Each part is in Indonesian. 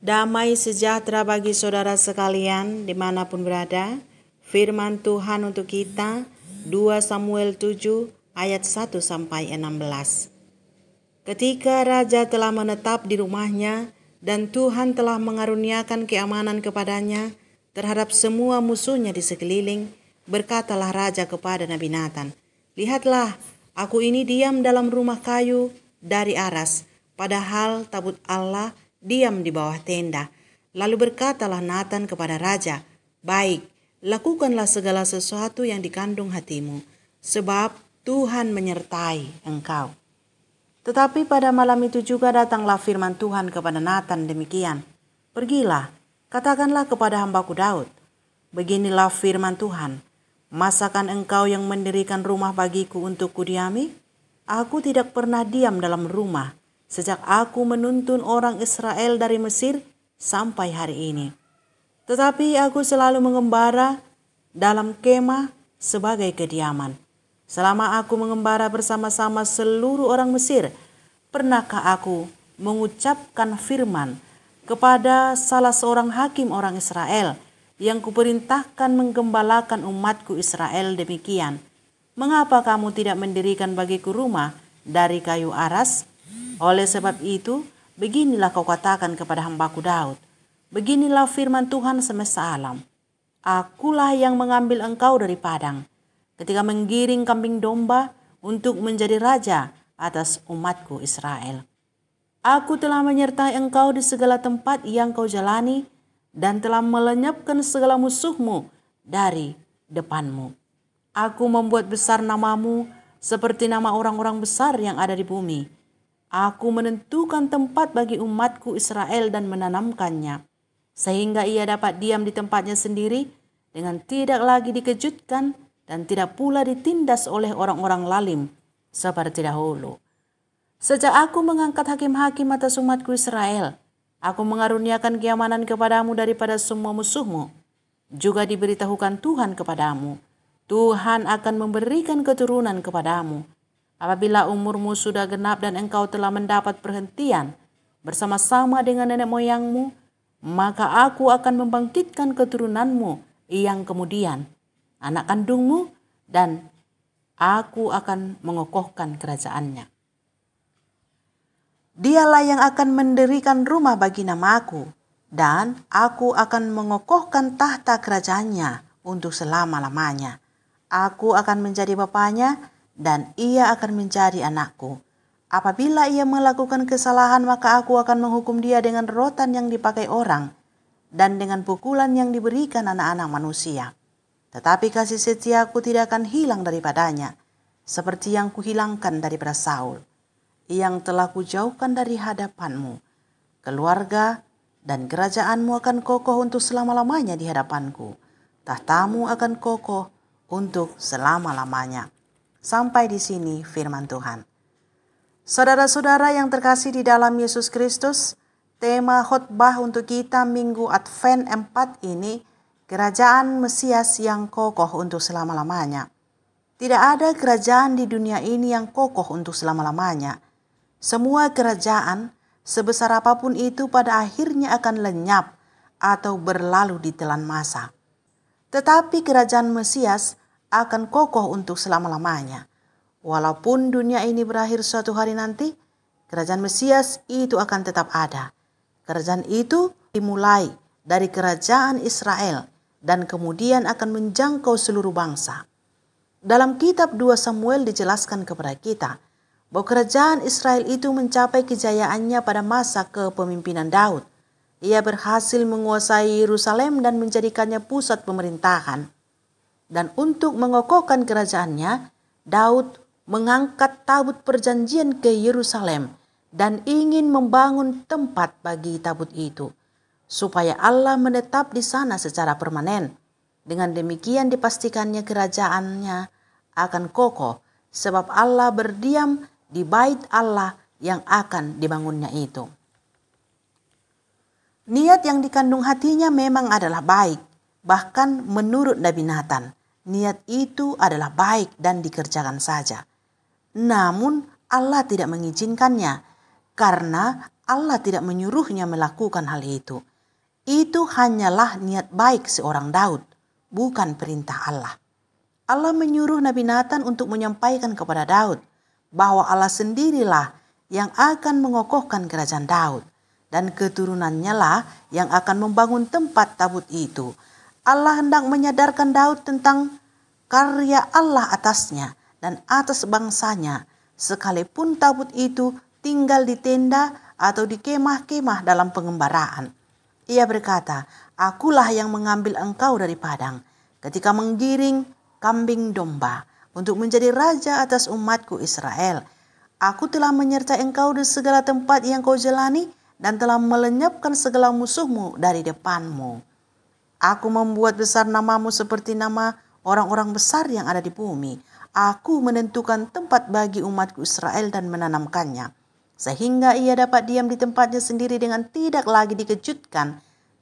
Damai sejahtera bagi saudara sekalian dimanapun berada. Firman Tuhan untuk kita 2 Samuel 7 ayat 1 sampai 16. Ketika raja telah menetap di rumahnya dan Tuhan telah mengaruniakan keamanan kepadanya terhadap semua musuhnya di sekeliling, berkatalah raja kepada Nabi Nathan, "Lihatlah, aku ini diam dalam rumah kayu dari aras, padahal tabut Allah diam di bawah tenda." Lalu berkatalah Nathan kepada raja, "Baik, lakukanlah segala sesuatu yang dikandung hatimu, sebab Tuhan menyertai engkau." Tetapi pada malam itu juga datanglah firman Tuhan kepada Nathan demikian, "Pergilah, katakanlah kepada hambaku Daud, beginilah firman Tuhan, masakan engkau yang mendirikan rumah bagiku untuk kudiami? Aku tidak pernah diam dalam rumah sejak aku menuntun orang Israel dari Mesir sampai hari ini. Tetapi aku selalu mengembara dalam kemah sebagai kediaman. Selama aku mengembara bersama-sama seluruh orang Mesir, pernahkah aku mengucapkan firman kepada salah seorang hakim orang Israel yang kuperintahkan menggembalakan umatku Israel demikian, mengapa kamu tidak mendirikan bagiku rumah dari kayu aras? Oleh sebab itu, beginilah kau katakan kepada hambaku Daud, beginilah firman Tuhan semesta alam, akulah yang mengambil engkau dari padang, ketika menggiring kambing domba untuk menjadi raja atas umatku Israel. Aku telah menyertai engkau di segala tempat yang kau jalani dan telah melenyapkan segala musuhmu dari depanmu. Aku membuat besar namamu seperti nama orang-orang besar yang ada di bumi. Aku menentukan tempat bagi umatku Israel dan menanamkannya, sehingga ia dapat diam di tempatnya sendiri dengan tidak lagi dikejutkan dan tidak pula ditindas oleh orang-orang lalim seperti dahulu. Sejak aku mengangkat hakim-hakim atas umatku Israel, aku mengaruniakan keamanan kepadamu daripada semua musuhmu. Juga diberitahukan Tuhan kepadamu, Tuhan akan memberikan keturunan kepadamu. Apabila umurmu sudah genap dan engkau telah mendapat perhentian bersama-sama dengan nenek moyangmu, maka aku akan membangkitkan keturunanmu yang kemudian, anak kandungmu, dan aku akan mengokohkan kerajaannya. Dialah yang akan mendirikan rumah bagi namaku, dan aku akan mengokohkan tahta kerajaannya untuk selama-lamanya. Aku akan menjadi bapanya, dan ia akan menjadi anakku. Apabila ia melakukan kesalahan, maka aku akan menghukum dia dengan rotan yang dipakai orang, dan dengan pukulan yang diberikan anak-anak manusia. Tetapi kasih setiaku tidak akan hilang daripadanya, seperti yang kuhilangkan daripada Saul, yang telah kujauhkan dari hadapanmu. Keluarga dan kerajaanmu akan kokoh untuk selama-lamanya di hadapanku. Tahtamu akan kokoh untuk selama-lamanya. Sampai di sini firman Tuhan. Saudara-saudara yang terkasih di dalam Yesus Kristus, tema khotbah untuk kita Minggu Advent 4 ini, kerajaan Mesias yang kokoh untuk selama-lamanya. Tidak ada kerajaan di dunia ini yang kokoh untuk selama-lamanya. Semua kerajaan, sebesar apapun itu, pada akhirnya akan lenyap atau berlalu di telan masa. Tetapi kerajaan Mesias akan kokoh untuk selama-lamanya. Walaupun dunia ini berakhir suatu hari nanti, kerajaan Mesias itu akan tetap ada. Kerajaan itu dimulai dari kerajaan Israel dan kemudian akan menjangkau seluruh bangsa. Dalam kitab 2 Samuel dijelaskan kepada kita bahwa kerajaan Israel itu mencapai kejayaannya pada masa kepemimpinan Daud. Ia berhasil menguasai Yerusalem dan menjadikannya pusat pemerintahan. Dan untuk mengokohkan kerajaannya, Daud mengangkat tabut perjanjian ke Yerusalem dan ingin membangun tempat bagi tabut itu, supaya Allah menetap di sana secara permanen. Dengan demikian dipastikannya kerajaannya akan kokoh, sebab Allah berdiam di bait Allah yang akan dibangunnya itu. Niat yang dikandung hatinya memang adalah baik, bahkan menurut Nabi Nathan, niat itu adalah baik dan dikerjakan saja. Namun Allah tidak mengizinkannya karena Allah tidak menyuruhnya melakukan hal itu. Itu hanyalah niat baik seorang Daud, bukan perintah Allah. Allah menyuruh Nabi Nathan untuk menyampaikan kepada Daud bahwa Allah sendirilah yang akan mengokohkan kerajaan Daud, dan keturunannya lah yang akan membangun tempat tabut itu. Allah hendak menyadarkan Daud tentang karya Allah atasnya dan atas bangsanya, sekalipun tabut itu tinggal di tenda atau di kemah-kemah dalam pengembaraan. Ia berkata, "Akulah yang mengambil engkau dari padang ketika menggiring kambing domba untuk menjadi raja atas umatku Israel. Aku telah menyertai engkau di segala tempat yang kau jalani dan telah melenyapkan segala musuhmu dari depanmu. Aku membuat besar namamu seperti nama orang-orang besar yang ada di bumi. Aku menentukan tempat bagi umatku Israel dan menanamkannya, sehingga ia dapat diam di tempatnya sendiri dengan tidak lagi dikejutkan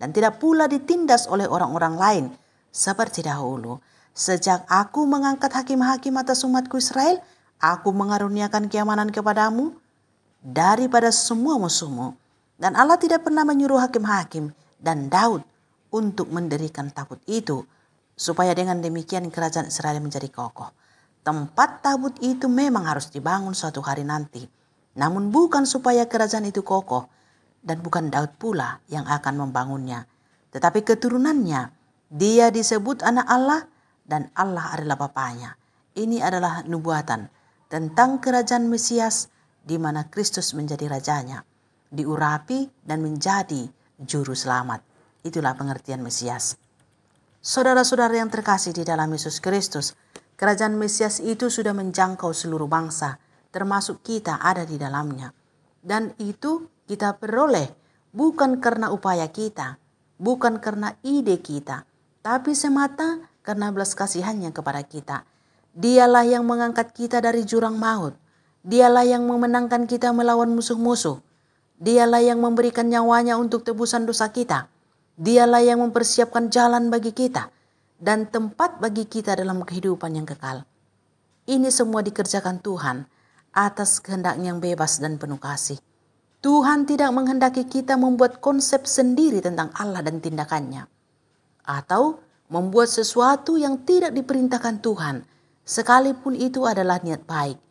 dan tidak pula ditindas oleh orang-orang lain seperti dahulu. Sejak aku mengangkat hakim-hakim atas umatku Israel, aku mengaruniakan keamanan kepadamu daripada semua musuhmu." Dan Allah tidak pernah menyuruh hakim-hakim dan Daud untuk mendirikan tabut itu, supaya dengan demikian kerajaan Israel menjadi kokoh. Tempat tabut itu memang harus dibangun suatu hari nanti, namun bukan supaya kerajaan itu kokoh, dan bukan Daud pula yang akan membangunnya, tetapi keturunannya. Dia disebut anak Allah dan Allah adalah bapaknya. Ini adalah nubuatan tentang kerajaan Mesias di mana Kristus menjadi rajanya, diurapi dan menjadi juru selamat. Itulah pengertian Mesias. Saudara-saudara yang terkasih di dalam Yesus Kristus, kerajaan Mesias itu sudah menjangkau seluruh bangsa, termasuk kita ada di dalamnya. Dan itu kita peroleh bukan karena upaya kita, bukan karena ide kita, tapi semata karena belas kasihannya kepada kita. Dialah yang mengangkat kita dari jurang maut. Dialah yang memenangkan kita melawan musuh-musuh. Dialah yang memberikan nyawanya untuk tebusan dosa kita. Dialah yang mempersiapkan jalan bagi kita dan tempat bagi kita dalam kehidupan yang kekal. Ini semua dikerjakan Tuhan atas kehendak yang bebas dan penuh kasih. Tuhan tidak menghendaki kita membuat konsep sendiri tentang Allah dan tindakannya, atau membuat sesuatu yang tidak diperintahkan Tuhan, sekalipun itu adalah niat baik.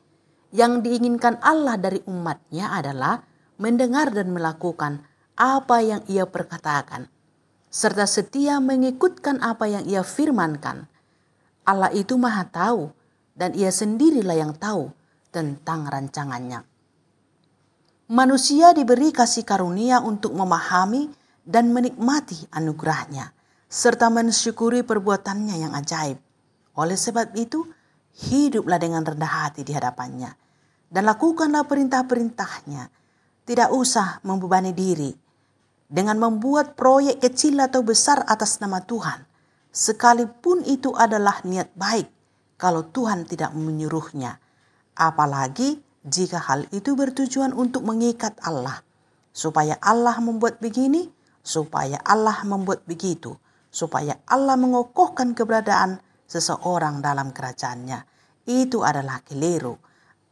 Yang diinginkan Allah dari umatnya adalah mendengar dan melakukan apa yang ia perkatakan, serta setia mengikutkan apa yang ia firmankan. Allah itu Maha Tahu, dan ia sendirilah yang tahu tentang rancangannya. Manusia diberi kasih karunia untuk memahami dan menikmati anugerahnya, serta mensyukuri perbuatannya yang ajaib. Oleh sebab itu, hiduplah dengan rendah hati di hadapannya, dan lakukanlah perintah-perintahnya. Tidak usah membebani diri dengan membuat proyek kecil atau besar atas nama Tuhan, sekalipun itu adalah niat baik kalau Tuhan tidak menyuruhnya. Apalagi jika hal itu bertujuan untuk mengikat Allah, supaya Allah membuat begini, supaya Allah membuat begitu, supaya Allah mengokohkan keberadaan seseorang dalam kerajaannya. Itu adalah keliru.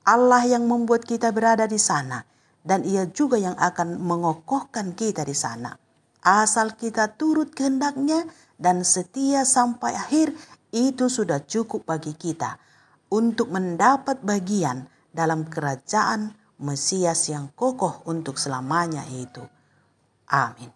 Allah yang membuat kita berada di sana, dan ia juga yang akan mengokohkan kita di sana. Asal kita turut kehendaknya dan setia sampai akhir, itu sudah cukup bagi kita untuk mendapat bagian dalam kerajaan Mesias yang kokoh untuk selamanya itu. Amin.